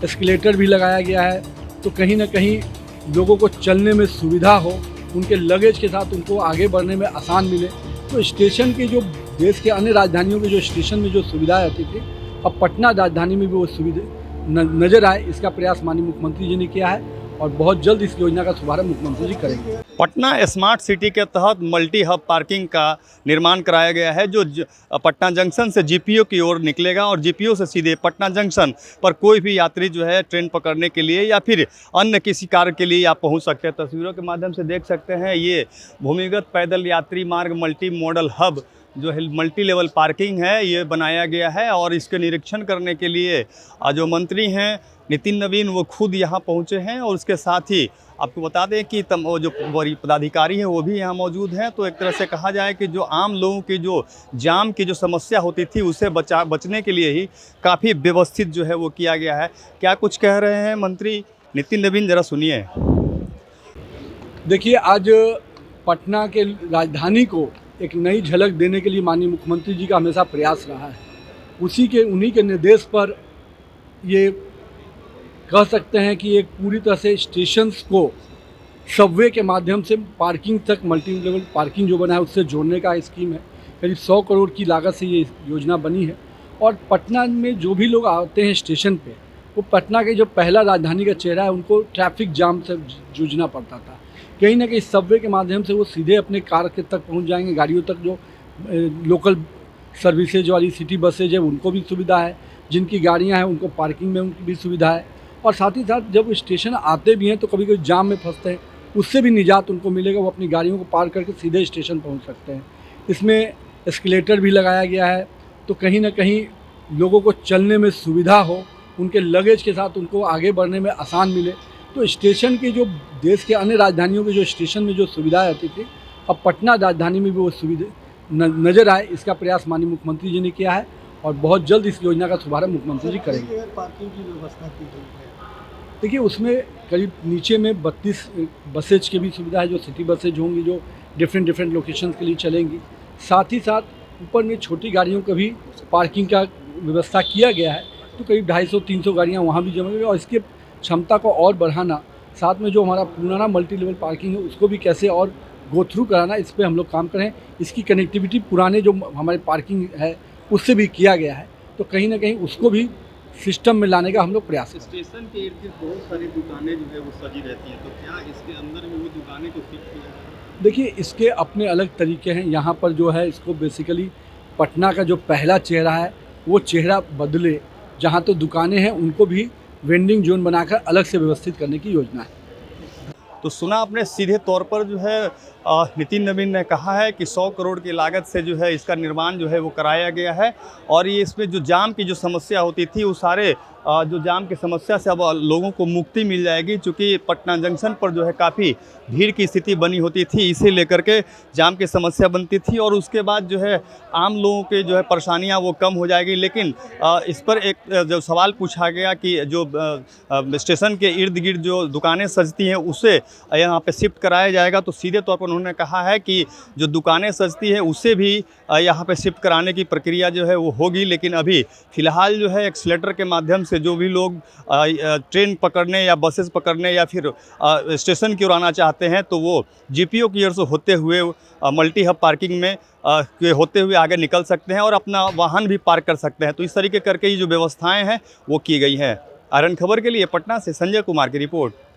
Escalator भी लगाया गया है, तो कहीं ना कहीं लोगों को चलने में सुविधा हो, उनके लगेज के साथ उनको आगे बढ़ने में आसान मिले। तो स्टेशन की जो देश के अन्य राजधानियों के जो स्टेशन में जो सुविधाएं होती थी, अब पटना राजधानी में भी वो सुविधा नज़र आए, इसका प्रयास माननीय मुख्यमंत्री जी ने किया है और बहुत जल्द इस योजना का शुभारंभ मुख्यमंत्री जी करेंगे। पटना स्मार्ट सिटी के तहत मल्टी हब पार्किंग का निर्माण कराया गया है, जो पटना जंक्शन से जीपीओ की ओर निकलेगा और जीपीओ से सीधे पटना जंक्शन पर कोई भी यात्री जो है ट्रेन पकड़ने के लिए या फिर अन्य किसी कार्य के लिए आप पहुंच सकते हैं। तस्वीरों के माध्यम से देख सकते हैं, ये भूमिगत पैदल यात्री मार्ग मल्टी मॉडल हब जो है मल्टी लेवल पार्किंग है, ये बनाया गया है। और इसके निरीक्षण करने के लिए जो मंत्री हैं नितिन नवीन, वो खुद यहाँ पहुँचे हैं। और उसके साथ ही आपको बता दें कि जो बड़ी पदाधिकारी हैं वो भी यहाँ मौजूद हैं। तो एक तरह से कहा जाए कि जो आम लोगों की जो जाम की जो समस्या होती थी उससे बचने के लिए ही काफ़ी व्यवस्थित जो है वो किया गया है। क्या कुछ कह रहे हैं मंत्री नितिन नवीन, ज़रा सुनिए। देखिए, आज पटना के राजधानी को एक नई झलक देने के लिए माननीय मुख्यमंत्री जी का हमेशा प्रयास रहा है। उन्हीं के निर्देश पर ये कह सकते हैं कि एक पूरी तरह से स्टेशंस को सबवे के माध्यम से पार्किंग तक, मल्टी लेवल पार्किंग जो बना है उससे जोड़ने का स्कीम है। करीब 100 करोड़ की लागत से ये योजना बनी है। और पटना में जो भी लोग आते हैं स्टेशन पे, वो पटना के जो पहला राजधानी का चेहरा है, उनको ट्रैफिक जाम से जूझना पड़ता था। कहीं ना कहीं सबवे के माध्यम से वो सीधे अपने कार के तक पहुंच जाएंगे। गाड़ियों तक जो लोकल सर्विसेज वाली सिटी बसेज है उनको भी सुविधा है, जिनकी गाड़ियां हैं उनको पार्किंग में उनकी भी सुविधा है। और साथ ही साथ जब स्टेशन आते भी हैं तो कभी कभी जाम में फंसते हैं, उससे भी निजात उनको मिलेगा। वो अपनी गाड़ियों को पार करके सीधे स्टेशन पहुंच सकते हैं। इसमें एस्केलेटर भी लगाया गया है, तो कहीं ना कहीं लोगों को चलने में सुविधा हो, उनके लगेज के साथ उनको आगे बढ़ने में आसान मिले। तो स्टेशन की जो देश के अन्य राजधानियों के जो स्टेशन में जो सुविधाएं होती थी, अब पटना राजधानी में भी वो सुविधा नज़र आए, इसका प्रयास माननीय मुख्यमंत्री जी ने किया है और बहुत जल्द इस योजना का शुभारंभ मुख्यमंत्री जी करेंगे। पार्किंग की व्यवस्था की गई है। देखिए, उसमें करीब नीचे में 32 बसेज की भी सुविधा है, जो सिटी बसेज होंगी, जो डिफरेंट लोकेशन के लिए चलेंगी। साथ ही साथ ऊपर में छोटी गाड़ियों का भी पार्किंग का व्यवस्था किया गया है, तो करीब 250-300 गाड़ियाँ वहाँ भी जमेंगी। और इसके क्षमता को और बढ़ाना, साथ में जो हमारा पुराना मल्टी लेवल पार्किंग है उसको भी कैसे और गो थ्रू कराना, इस पर हम लोग काम करें। इसकी कनेक्टिविटी पुराने जो हमारे पार्किंग है उससे भी किया गया है, तो कहीं ना कहीं उसको भी सिस्टम में लाने का हम लोग प्रयास करें। स्टेशन के इर्द गिर्द बहुत सारी दुकानें जो है वो सजी रहती हैं, तो क्या इसके अंदर में वो दुकानें को फिट किया है? देखिए, इसके अपने अलग तरीके हैं। यहाँ पर जो है इसको बेसिकली पटना का जो पहला चेहरा है वो चेहरा बदले, जहाँ तो दुकानें हैं उनको भी वेंडिंग जोन बनाकर अलग से व्यवस्थित करने की योजना है। तो सुना आपने, सीधे तौर पर जो है नितिन नवीन ने कहा है कि 100 करोड़ की लागत से जो है इसका निर्माण जो है वो कराया गया है। और ये इसमें जो जाम की जो समस्या होती थी, वो सारे जो जाम की समस्या से अब लोगों को मुक्ति मिल जाएगी। चूँकि पटना जंक्शन पर जो है काफ़ी भीड़ की स्थिति बनी होती थी, इसे लेकर के जाम की समस्या बनती थी। और उसके बाद जो है आम लोगों के जो है परेशानियाँ वो कम हो जाएगी। लेकिन इस पर एक जो सवाल पूछा गया कि जो स्टेशन के इर्द गिर्द जो दुकानें सजती हैं उसे यहाँ पे शिफ्ट कराया जाएगा, तो सीधे तौर पर उन्होंने कहा है कि जो दुकानें सजती हैं उसे भी यहाँ पे शिफ्ट कराने की प्रक्रिया जो है वो होगी। लेकिन अभी फ़िलहाल जो है एक्सीलेटर के माध्यम से जो भी लोग ट्रेन पकड़ने या बसेस पकड़ने या फिर स्टेशन की ओर आना चाहते हैं, तो वो जीपीओ की ओर से होते हुए मल्टी हब पार्किंग में होते हुए आगे निकल सकते हैं और अपना वाहन भी पार्क कर सकते हैं। तो इस तरीके करके ये जो व्यवस्थाएं हैं वो की गई हैं। आरएन खबर के लिए पटना से संजय कुमार की रिपोर्ट।